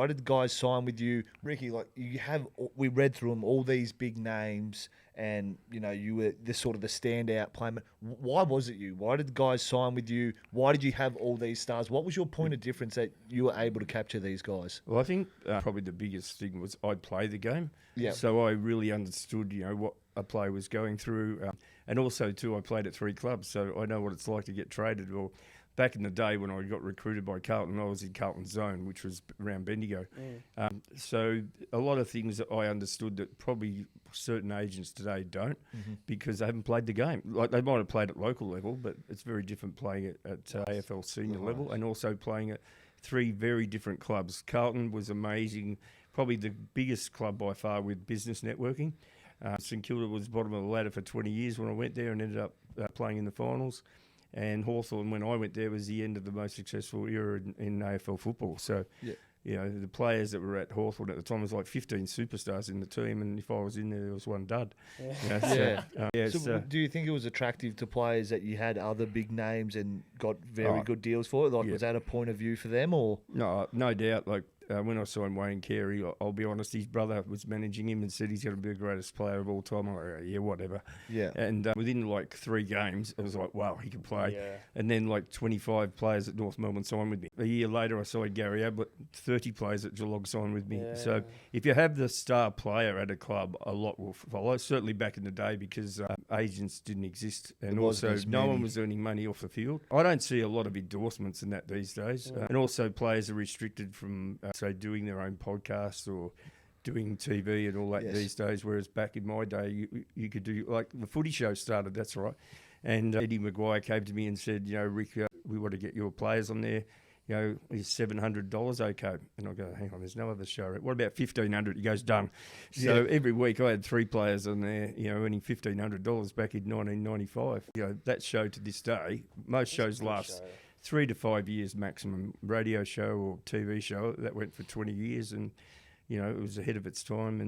Why did guys sign with you, Ricky? Like we read through them, all these big names, and you were the sort of the standout player. Why was it you? Why did guys sign with you? Why did you have all these stars? What was your point of difference that you were able to capture these guys? Well, I think probably the biggest thing was I'd play the game. Yeah. So I really understood, what a player was going through. And also, too, I played at 3 clubs, so I know what it's like to get traded. Well, back in the day when I got recruited by Carlton, I was in Carlton's zone, which was around Bendigo. So a lot of things that I understood that probably certain agents today don't, because they haven't played the game. Like, they might have played at local level, but it's very different playing at AFL senior level, and also playing at 3 very different clubs. Carlton was amazing, probably the biggest club by far with business networking. St Kilda was bottom of the ladder for 20 years when I went there and ended up playing in the finals. And Hawthorn, when I went there, was the end of the most successful era in AFL football. So, the players that were at Hawthorn at the time was like 15 superstars in the team, and if I was in there was one dud. So do you think it was attractive to players that you had other big names and got very good deals for it? Like, was that a point of view for them, or? No doubt. Like, when I signed Wayne Carey, I'll be honest, his brother was managing him and said he's going to be the greatest player of all time. I'm like, yeah, whatever. Yeah. And within like 3 games, it was like, wow, he can play. Yeah. And then like 25 players at North Melbourne signed with me. A year later, I signed Gary Ablett. 30 players at Geelong signed with me. Yeah. So if you have the star player at a club, a lot will follow. Certainly back in the day, because agents didn't exist, and also no one was earning money off the field. I don't see a lot of endorsements in that these days. And also players are restricted from say doing their own podcasts or doing TV and all that these days, whereas back in my day you could do, like, the footy show started, that's right, and Eddie Maguire came to me and said, Rick, we want to get your players on there, is $700 okay? And I go, hang on, there's no other show. What about $1,500? He goes, done. So every week I had 3 players on there, earning $1,500 back in 1995. That show to this day, most shows last 3 to 5 years maximum. Radio show or TV show that went for 20 years, and it was ahead of its time. And